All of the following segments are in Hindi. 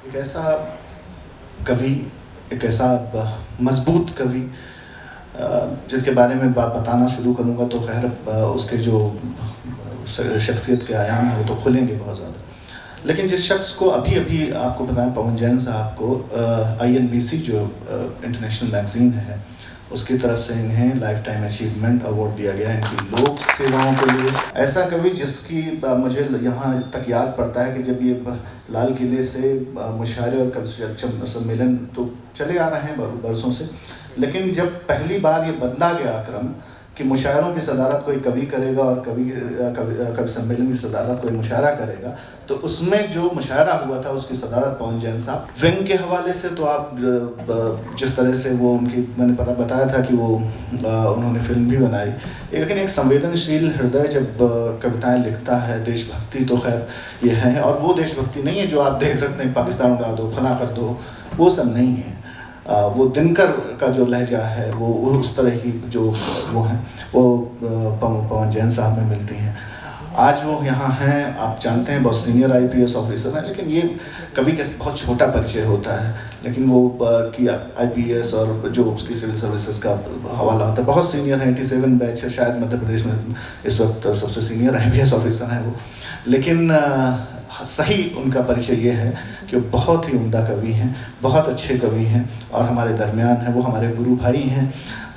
एक ऐसा कवि, एक ऐसा मजबूत कवि जिसके बारे में बताना शुरू करूँगा तो खैर उसके जो शख्सियत के आयाम हैं वो तो खुलेंगे बहुत ज़्यादा। लेकिन जिस शख्स को अभी अभी आपको बताएं, पवन जैन साहब को INBC जो इंटरनेशनल मैगज़ीन है उसकी तरफ से इन्हें लाइफ टाइम अचीवमेंट अवार्ड दिया गया इनकी लोक सेवाओं के लिए। ऐसा कवि जिसकी मुझे यहाँ तक याद पड़ता है कि जब ये लाल किले से मुशायरे और कवि सम्मेलन तो चले आ रहे हैं बरसों से, लेकिन जब पहली बार ये बदला गया क्रम कि मुशायरों की सदारत कोई कवि करेगा और कवि सम्मेलन की सदारत कोई मुशायरा करेगा, तो उसमें जो मुशायरा हुआ था उसकी सदारत पवन जैन साहब। व्यंग के हवाले से तो आप जिस तरह से वो उनकी मैंने बताया था कि वो उन्होंने फिल्म भी बनाई, लेकिन एक संवेदनशील हृदय जब कविताएं लिखता है, देशभक्ति तो खैर ये है, और वो देशभक्ति नहीं है जो आप देख रखते हैं पाकिस्तान उड़ा दो फला कर दो, वो सब नहीं है। वो दिनकर का जो लहजा है वो उस तरह की जो वो हैं वो पवन जैन साहब में मिलती हैं। आज वो यहाँ हैं, आप जानते हैं, बहुत सीनियर IPS ऑफिसर हैं, लेकिन ये कवि का बहुत छोटा परिचय होता है, लेकिन वो कि IPS और जो उसकी सिविल सर्विसेज का हवाला होता है, बहुत सीनियर है, 87 बैच है, शायद मध्य प्रदेश में इस वक्त सबसे सीनियर IPS ऑफिसर हैं वो। लेकिन सही उनका परिचय ये है कि वो बहुत ही उम्दा कवि हैं, बहुत अच्छे कवि हैं और हमारे दरमियान हैं। वो हमारे गुरु भाई हैं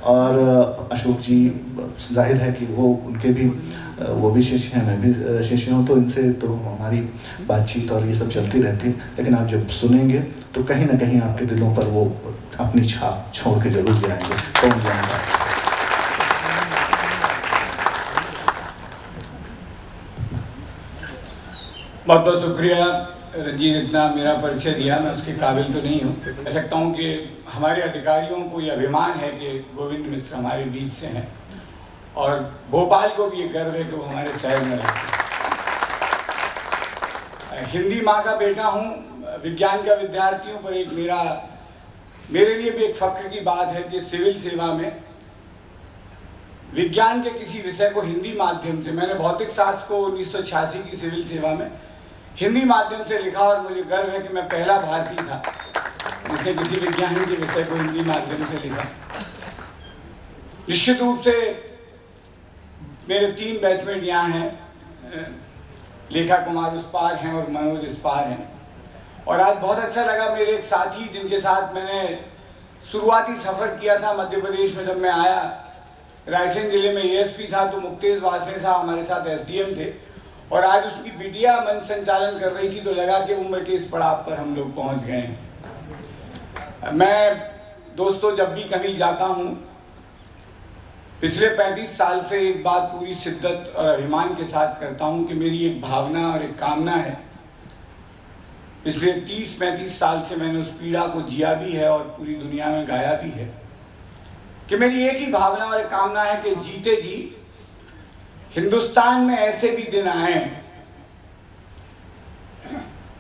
और अशोक जी जाहिर है कि वो उनके भी वो भी शिष्य हैं, मैं भी शिष्य हूँ, तो इनसे तो हमारी बातचीत और ये सब चलती रहती है। लेकिन आप जब सुनेंगे तो कहीं ना कहीं आपके दिलों पर वो अपनी छाप छोड़ के जरूर जाएंगे। पवन जैन साहब। बहुत बहुत शुक्रिया रंजीत, इतना मेरा परिचय दिया, मैं उसके काबिल तो नहीं हूँ। कह सकता हूँ कि हमारे अधिकारियों को ये अभिमान है कि गोविंद मिश्र हमारे बीच से हैं और भोपाल को भी ये गर्व है कि वो हमारे शहर में रहते हैं। हिंदी माँ का बेटा हूँ, विज्ञान का विद्यार्थी हूँ, पर एक मेरे लिए भी एक फख्र की बात है कि सिविल सेवा में विज्ञान के किसी विषय को हिंदी माध्यम से, मैंने भौतिक शास्त्र को 1986 की सिविल सेवा में हिंदी माध्यम से लिखा और मुझे गर्व है कि मैं पहला भारतीय था जिसने किसी विज्ञान के विषय को हिंदी माध्यम से लिखा। निश्चित रूप से मेरे 3 बैचमेट यहाँ हैं, लेखा कुमार उस पार हैं और मनोज इस पार हैं। और आज बहुत अच्छा लगा, मेरे एक साथी जिनके साथ मैंने शुरुआती सफ़र किया था मध्य प्रदेश में, जब मैं आया रायसेन जिले में ASP था तो मुक्तेश वासने साहब हमारे साथ SDM थे और आज उसकी बिटिया मंच संचालन कर रही थी, तो लगा कि उम्र के इस पड़ाव पर हम लोग पहुंच गए हैं। मैं दोस्तों जब भी कहीं जाता हूं, पिछले 35 साल से एक बात पूरी शिद्दत और अभिमान के साथ करता हूं कि मेरी एक भावना और एक कामना है। पिछले 30-35 साल से मैंने उस पीड़ा को जिया भी है और पूरी दुनिया में गाया भी है कि मेरी एक ही भावना और एक कामना है कि जीते जी हिंदुस्तान में ऐसे भी दिन आए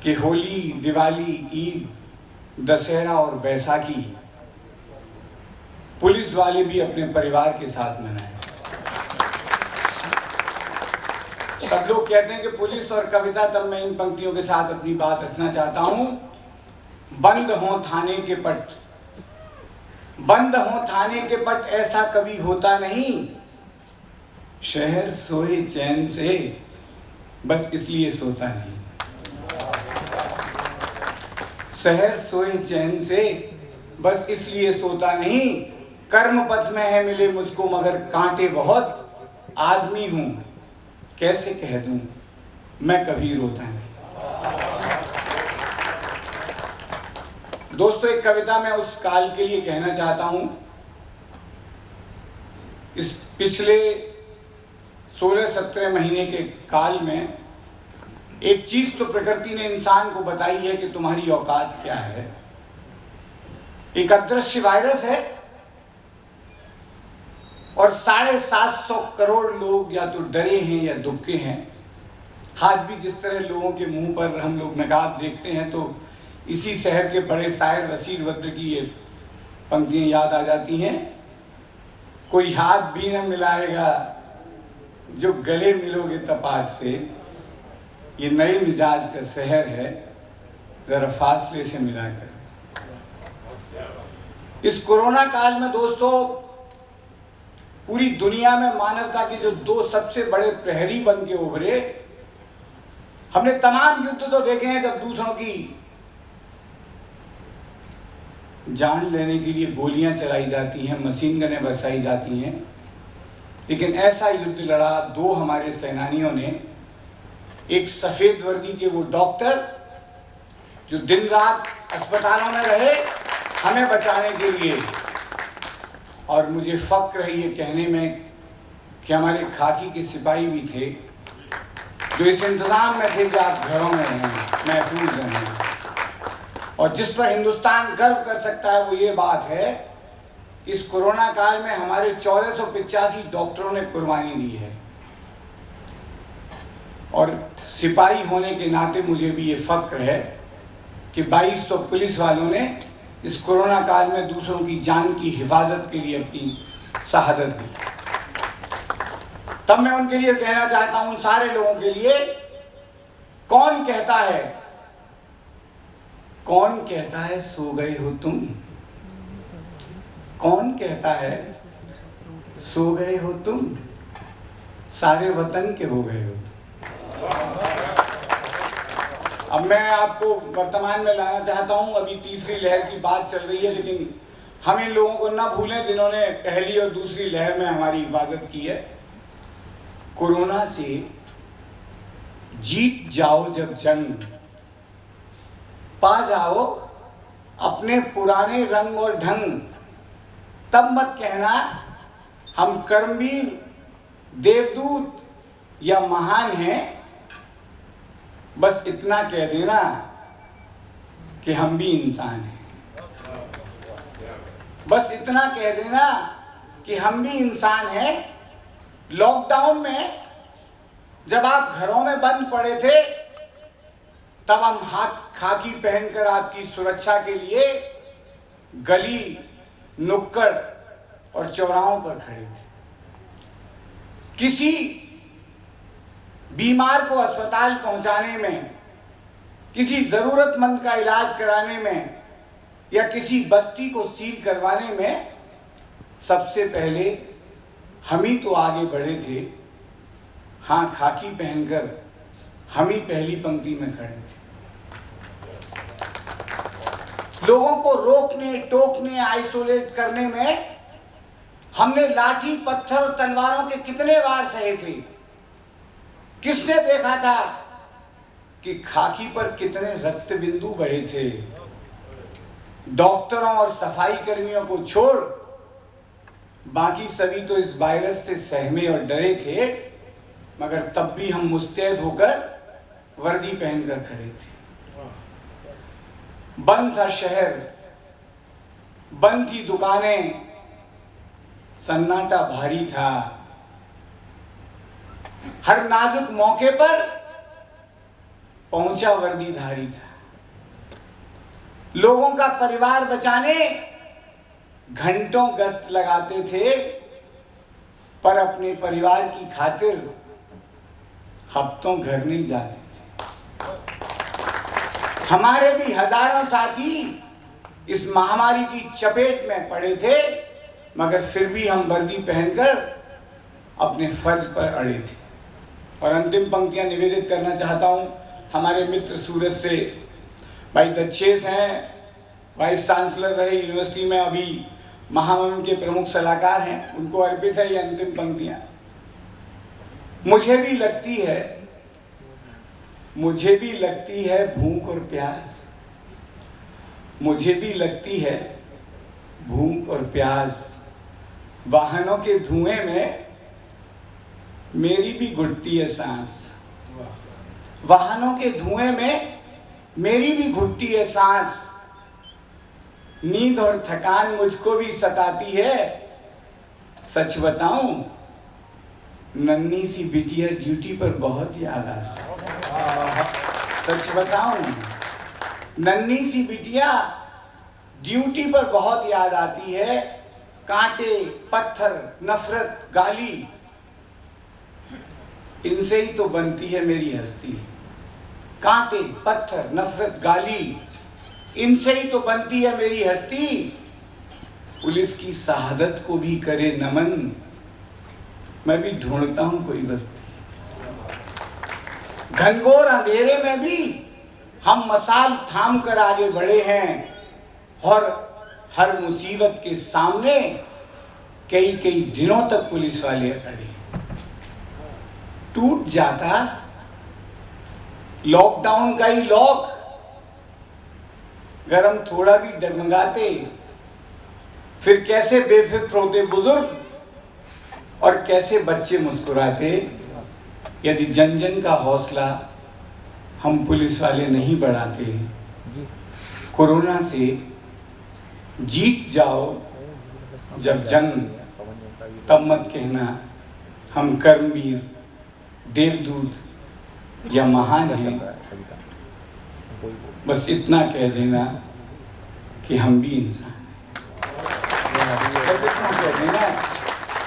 कि होली, दिवाली, ईद, दशहरा और बैसाखी पुलिस वाले भी अपने परिवार के साथ मनाएं। सब लोग कहते हैं कि पुलिस और कविता, तब मैं इन पंक्तियों के साथ अपनी बात रखना चाहता हूं। बंद हो थाने के पट, बंद हो थाने के पट, ऐसा कभी होता नहीं। शहर सोए चैन से, बस इसलिए सोता नहीं। शहर सोए चैन से, बस इसलिए सोता नहीं। कर्म पथ में है मिले मुझको मगर कांटे बहुत। आदमी हूं कैसे कह दूं मैं कभी रोता नहीं। दोस्तों, एक कविता मैं उस काल के लिए कहना चाहता हूं। इस पिछले 16-17 महीने के काल में एक चीज तो प्रकृति ने इंसान को बताई है कि तुम्हारी औकात क्या है। एक अदृश्य वायरस है और 750 करोड़ लोग या तो डरे हैं या दुबके हैं। आज भी जिस तरह लोगों के मुंह पर हम लोग नकाब देखते हैं तो इसी शहर के बड़े शायर रशीद वद्र की ये पंक्तियां याद आ जाती हैं। कोई हाथ भी न मिलाएगा जो गले मिलोगे तपाक से, ये नए मिजाज का शहर है, जरा फासले से मिला कर। इस कोरोना काल में दोस्तों, पूरी दुनिया में मानवता के जो दो सबसे बड़े प्रहरी बन के उभरे। हमने तमाम युद्ध तो देखे हैं जब दूसरों की जान लेने के लिए गोलियां चलाई जाती हैं, मशीन गनें बरसाई जाती हैं, लेकिन ऐसा युद्ध लड़ा दो हमारे सेनानियों ने। एक सफेद वर्दी के वो डॉक्टर जो दिन रात अस्पतालों में रहे हमें बचाने के लिए, और मुझे फक्र है ये कहने में कि हमारे खाकी के सिपाही भी थे जो इस इंतजाम में थे कि आप घरों में रहें, महफूज रहें। और जिस पर हिंदुस्तान गर्व कर सकता है वो ये बात है कि इस कोरोना काल में हमारे 1485 डॉक्टरों ने कुर्बानी दी है। और सिपाही होने के नाते मुझे भी ये फक्र है कि 2200 पुलिस वालों ने इस कोरोना काल में दूसरों की जान की हिफाजत के लिए अपनी शहादत दी। तब मैं उनके लिए कहना चाहता हूं, उन सारे लोगों के लिए, कौन कहता है सो गए हो तुम? कौन कहता है सो गए हो तुम? सारे वतन के हो गए हो तुम। अब मैं आपको वर्तमान में लाना चाहता हूं। अभी तीसरी लहर की बात चल रही है, लेकिन हम इन लोगों को ना भूलें जिन्होंने पहली और दूसरी लहर में हमारी हिफाजत की है। कोरोना से जीत जाओ जब जंग, पा जाओ अपने पुराने रंग और ढंग, तब मत कहना हम कर्मवीर, देवदूत या महान हैं। बस इतना कह देना कि हम भी इंसान हैं। बस इतना कह देना कि हम भी इंसान हैं। लॉकडाउन में जब आप घरों में बंद पड़े थे, तब हम खाकी पहनकर आपकी सुरक्षा के लिए गली, नुक्कड़ और चौराहों पर खड़े थे। किसी बीमार को अस्पताल पहुंचाने में, किसी जरूरतमंद का इलाज कराने में या किसी बस्ती को सील करवाने में सबसे पहले हम ही तो आगे बढ़े थे। हाँ, खाकी पहनकर हम ही पहली पंक्ति में खड़े थे। लोगों को रोकने, टोकने, आइसोलेट करने में हमने लाठी, पत्थर और तलवारों के कितने वार सहे थे। किसने देखा था कि खाकी पर कितने रक्त बिंदु बहे थे। डॉक्टरों और सफाई कर्मियों को छोड़ बाकी सभी तो इस वायरस से सहमे और डरे थे, मगर तब भी हम मुस्तैद होकर वर्दी पहनकर खड़े थे। बंद था शहर, बंद थी दुकानें, सन्नाटा भारी था। हर नाजुक मौके पर पहुंचा वर्दीधारी था। लोगों का परिवार बचाने घंटों गश्त लगाते थे, पर अपने परिवार की खातिर हफ्तों घर नहीं जाते थे। हमारे भी हजारों साथी इस महामारी की चपेट में पड़े थे, मगर फिर भी हम वर्दी पहनकर अपने फर्ज पर अड़े थे। और अंतिम पंक्तियां निवेदित करना चाहता हूं हमारे मित्र सूरत से। भाई दच्छेस हैं, वाइस चांसलर रहे यूनिवर्सिटी में, अभी महामहिम के प्रमुख सलाहकार हैं, उनको अर्पित है ये अंतिम पंक्तियां। मुझे भी लगती है भूख और प्यास, मुझे भी लगती है भूख और प्यास। वाहनों के धुएं में मेरी भी घुटती है सांस। वाहनों के धुएं में मेरी भी घुटती है सांस। नींद और थकान मुझको भी सताती है। सच बताऊं, नन्ही सी बिटिया ड्यूटी पर बहुत याद आती है। सच बताऊं, नन्ही सी बिटिया ड्यूटी पर बहुत याद आती है। कांटे, पत्थर, नफरत, गाली, इनसे ही तो बनती है मेरी हस्ती। कांटे, पत्थर, नफरत, गाली, इनसे ही तो बनती है मेरी हस्ती। पुलिस की शहादत को भी करे नमन, मैं भी ढूंढता हूं कोई बस्ती। घनघोर अंधेरे में भी हम मसाल थाम कर आगे बढ़े हैं, और हर मुसीबत के सामने कई कई दिनों तक पुलिस वाले खड़े। टूट जाता लॉकडाउन का ही लॉक, गरम थोड़ा भी डगमगाते, फिर कैसे बेफिक्र होते बुजुर्ग और कैसे बच्चे मुस्कुराते, यदि जन जन का हौसला हम पुलिस वाले नहीं बढ़ाते। कोरोना से जीत जाओ जब जंग, तब मत कहना हम कर्मवीर, देवदूत या महान हैं। बस इतना कह देना कि हम भी इंसान हैं। बस इतना कह देना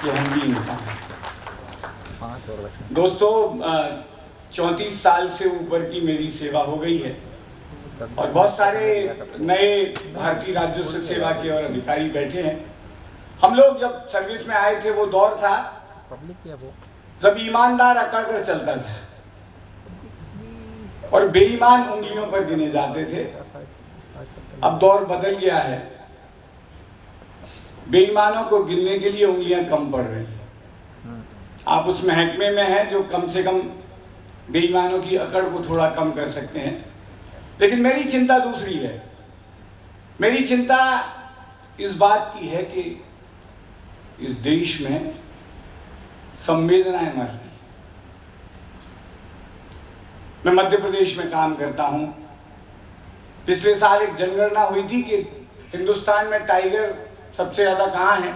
कि हम भी इंसान हैं। दोस्तों, 34 साल से ऊपर की मेरी सेवा हो गई है, और बहुत सारे नए भारतीय राज्यों से सेवा के और अधिकारी बैठे हैं। हम लोग जब सर्विस में आए थे, वो दौर था जब ईमानदार अकड़ कर चलता था और बेईमान उंगलियों पर गिने जाते थे। अब दौर बदल गया है, बेईमानों को गिनने के लिए उंगलियां कम पड़ रही हैं। आप उस महकमे में हैं जो कम से कम बेईमानों की अकड़ को थोड़ा कम कर सकते हैं। लेकिन मेरी चिंता दूसरी है। मेरी चिंता इस बात की है कि इस देश में संवेदनाएं मर रही। मैं मध्य प्रदेश में काम करता हूं। पिछले साल एक जनगणना हुई थी कि हिंदुस्तान में टाइगर सबसे ज्यादा कहाँ है।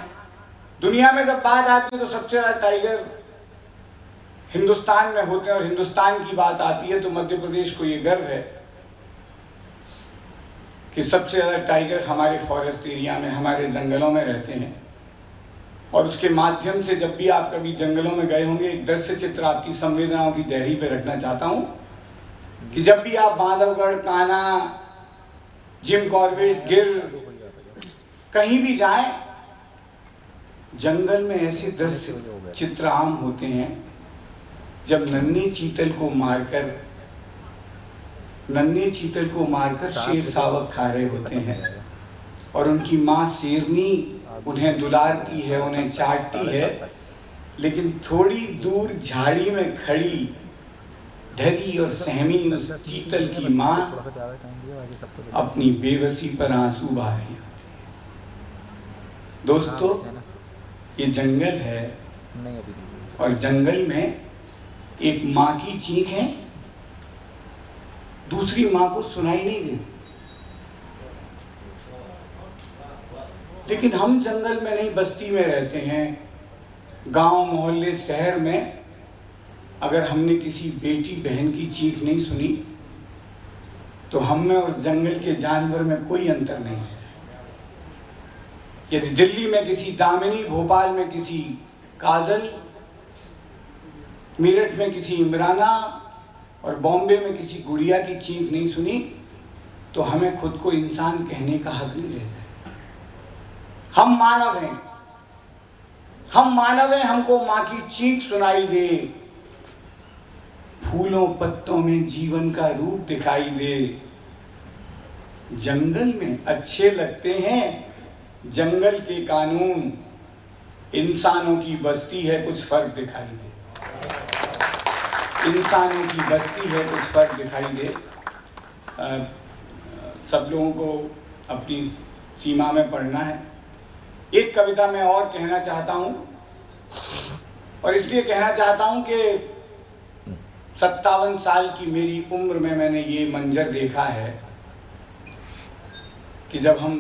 दुनिया में जब बात आती है तो सबसे ज्यादा टाइगर हिंदुस्तान में होते हैं, और हिंदुस्तान की बात आती है तो मध्य प्रदेश को ये गर्व है कि सबसे ज्यादा टाइगर हमारे फॉरेस्ट एरिया में, हमारे जंगलों में रहते हैं। और उसके माध्यम से जब भी आप कभी जंगलों में गए होंगे, एक दृश्य चित्र आपकी संवेदनाओं की दहरी पे रखना चाहता हूं कि जब भी आप बांधवगढ़, कान्हा, जिम कॉर्बेट, गिर कहीं भी जाएं, जंगल में ऐसे दृश्य चित्र आम होते हैं जब नन्हे चीतल को मारकर शेर शावक खा रहे होते हैं, और उनकी माँ शेरनी उन्हें दुलारती है, उन्हें चाटती है, लेकिन थोड़ी दूर झाड़ी में खड़ी डरी और सहमी उस चीतल की माँ अपनी बेबसी पर आंसू बहा रही होती है। दोस्तों, ये जंगल है, और जंगल में एक माँ की चीख है, दूसरी माँ को सुनाई नहीं देती। लेकिन हम जंगल में नहीं, बस्ती में रहते हैं, गांव, मोहल्ले, शहर में। अगर हमने किसी बेटी बहन की चीख नहीं सुनी तो हम में और जंगल के जानवर में कोई अंतर नहीं है। यदि दिल्ली में किसी दामिनी, भोपाल में किसी काजल, मेरठ में किसी इमराना और बॉम्बे में किसी गुड़िया की चीख नहीं सुनी तो हमें खुद को इंसान कहने का हक नहीं रह जाए। हम मानव हैं, हमको माँ की चीख सुनाई दे, फूलों पत्तों में जीवन का रूप दिखाई दे। जंगल में अच्छे लगते हैं जंगल के कानून, इंसानों की बस्ती है कुछ फर्क दिखाई दे। इंसानों की बस्ती है कुछ फर्क दिखाई दे। सब लोगों को अपनी सीमा में पढ़ना है। एक कविता मैं और कहना चाहता हूँ, और इसलिए कहना चाहता हूँ कि 57 साल की मेरी उम्र में मैंने ये मंजर देखा है कि जब हम,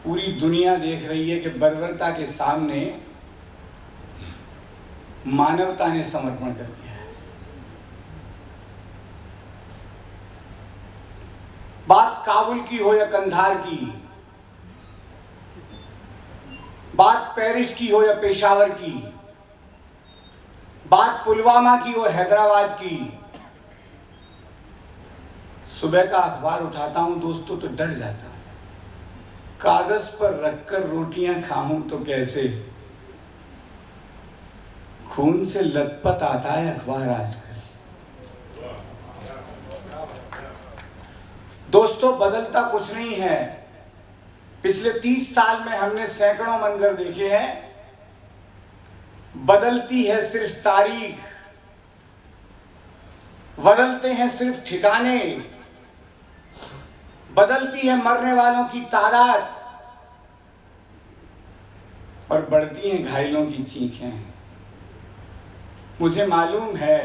पूरी दुनिया देख रही है कि बर्बरता के सामने मानवता ने समर्पण कर दिया है। बात काबुल की हो या कंधार की, बात पेरिस की हो या पेशावर की, बात पुलवामा की हो हैदराबाद की, सुबह का अखबार उठाता हूं दोस्तों तो डर जाता हूं, कागज पर रखकर रोटियां खाऊं तो कैसे, खून से लथपथ आता है अखबार आजकल। दोस्तों बदलता कुछ नहीं है। पिछले 30 साल में हमने सैकड़ों मंजर देखे हैं। बदलती है सिर्फ तारीख, बदलते हैं सिर्फ ठिकाने, बदलती है मरने वालों की तादाद और बढ़ती हैं घायलों की चीखें। मुझे मालूम है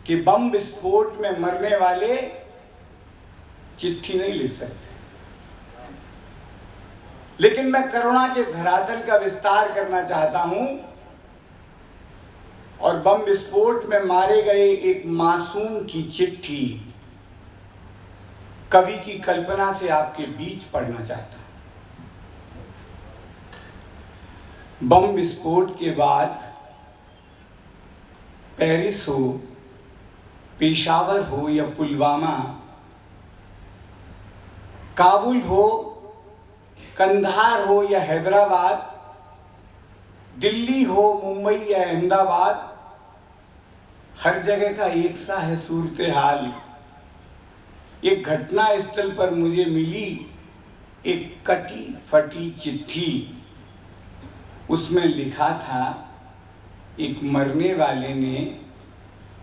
कि बम विस्फोट में मरने वाले चिट्ठी नहीं लिख सकते, लेकिन मैं करुणा के धरातल का विस्तार करना चाहता हूं और बम विस्फोट में मारे गए एक मासूम की चिट्ठी कवि की कल्पना से आपके बीच पढ़ना चाहता हूं। बम विस्फोट के बाद पेरिस हो, पेशावर हो या पुलवामा, काबुल हो, कंधार हो या हैदराबाद, दिल्ली हो, मुंबई या अहमदाबाद, हर जगह का एक सा है सूरत हाल। एक घटना स्थल पर मुझे मिली एक कटी फटी चिट्ठी। उसमें लिखा था, एक मरने वाले ने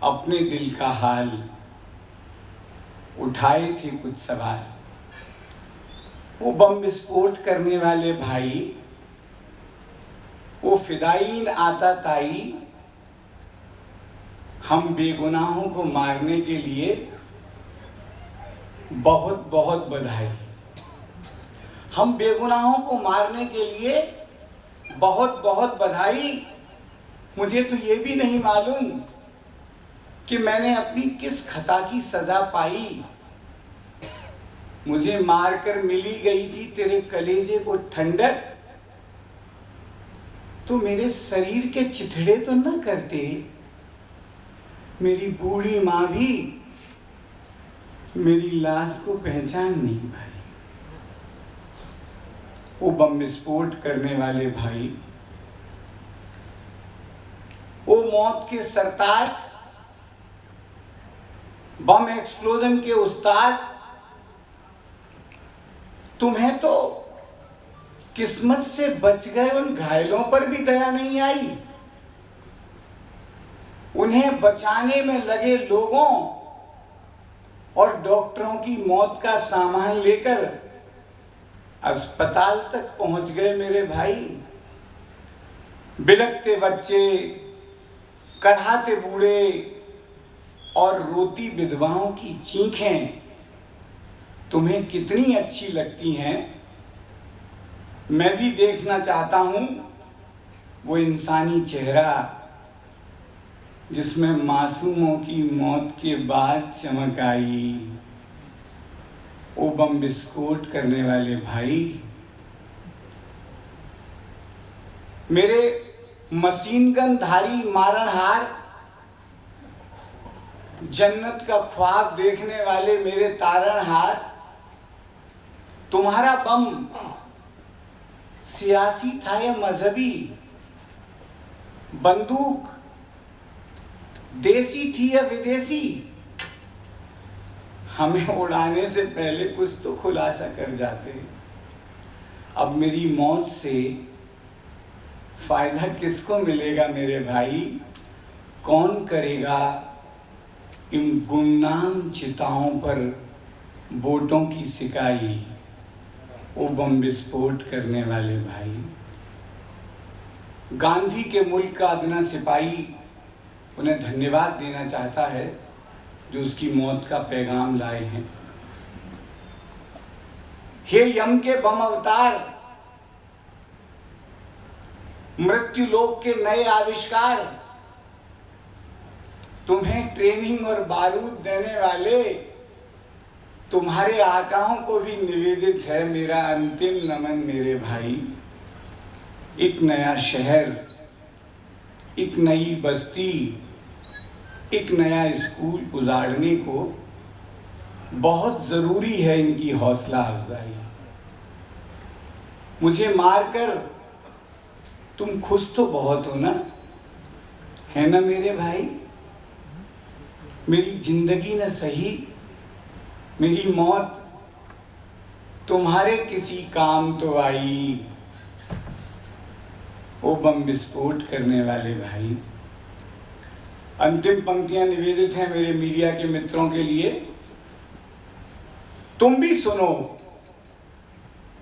अपने दिल का हाल, उठाए थे कुछ सवाल। वो बम विस्फोट करने वाले भाई, वो फिदायीन आता ताई, हम बेगुनाहों को मारने के लिए बहुत बहुत बधाई। हम बेगुनाहों को मारने के लिए बहुत बहुत बधाई। मुझे तो ये भी नहीं मालूम कि मैंने अपनी किस खता की सजा पाई। मुझे मारकर मिली गई थी तेरे कलेजे को ठंडक, तो मेरे शरीर के चिथड़े तो न करते। मेरी बूढ़ी माँ भी मेरी लाश को पहचान नहीं पाई। वो बम विस्फोट करने वाले भाई, वो मौत के सरताज, बम एक्सप्लोजन के उस्ताद, तुम्हें तो किस्मत से बच गए उन घायलों पर भी दया नहीं आई। उन्हें बचाने में लगे लोगों और डॉक्टरों की मौत का सामान लेकर अस्पताल तक पहुंच गए मेरे भाई। बिलखते बच्चे, कराहते बूढ़े और रोती विधवाओं की चीखें तुम्हें कितनी अच्छी लगती हैं। मैं भी देखना चाहता हूं वो इंसानी चेहरा जिसमें मासूमों की मौत के बाद चमक आई। वो बम विस्फोट करने वाले भाई, मेरे मशीन गन धारी मारणहार, जन्नत का ख्वाब देखने वाले मेरे तारणहार, तुम्हारा बम सियासी था या मजहबी, बंदूक देसी थी या विदेशी, हमें उड़ाने से पहले कुछ तो खुलासा कर जाते। अब मेरी मौत से फायदा किसको मिलेगा मेरे भाई? कौन करेगा इन गुमनाम चिताओं पर बोटों की सिकाई? वो बम विस्फोट करने वाले भाई। गांधी के मुल्क का अदना सिपाही उन्हें धन्यवाद देना चाहता है जो उसकी मौत का पैगाम लाए हैं। हे यम के बम अवतार, मृत्यु लोक के नए आविष्कार, तुम्हें ट्रेनिंग और बारूद देने वाले तुम्हारे आकाओं को भी निवेदित है मेरा अंतिम नमन मेरे भाई। एक नया शहर, एक नई बस्ती, एक नया स्कूल उजाड़ने को बहुत ज़रूरी है इनकी हौसला अफजाई। मुझे मारकर तुम खुश तो बहुत हो ना, है ना मेरे भाई? मेरी जिंदगी न सही, मेरी मौत तुम्हारे किसी काम तो आई। ओ बम विस्फोट करने वाले भाई। अंतिम पंक्तियां निवेदित हैं मेरे मीडिया के मित्रों के लिए। तुम भी सुनो,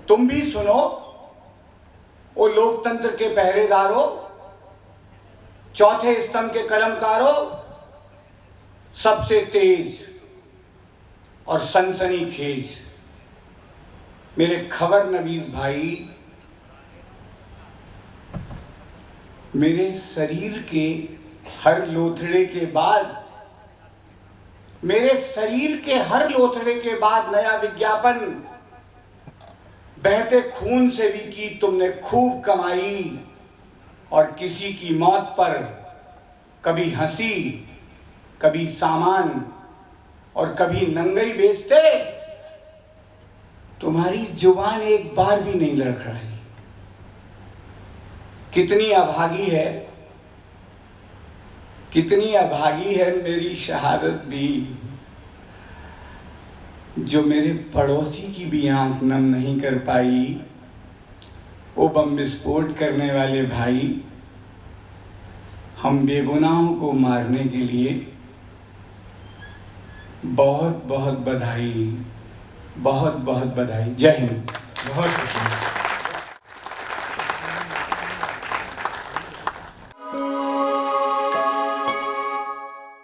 तुम भी सुनो, ओ लोकतंत्र के पहरेदारों, चौथे स्तंभ के कलमकारों, सबसे तेज और सनसनीखेज मेरे खबर नवीस भाई। मेरे शरीर के हर लोथड़े के बाद, मेरे शरीर के हर लोथड़े के बाद नया विज्ञापन, बहते खून से भी की तुमने खूब कमाई। और किसी की मौत पर कभी हंसी, कभी सामान और कभी नंगई बेचते, तुम्हारी जुबान एक बार भी नहीं लड़खड़ाई। कितनी अभागी है, कितनी अभागी है मेरी शहादत भी, जो मेरे पड़ोसी की भी आंख नम नहीं कर पाई। वो बम विस्फोट करने वाले भाई, हम बेगुनाहों को मारने के लिए बहुत बहुत बधाई, बहुत बहुत बधाई। जय हिंद। बहुत शुक्रिया।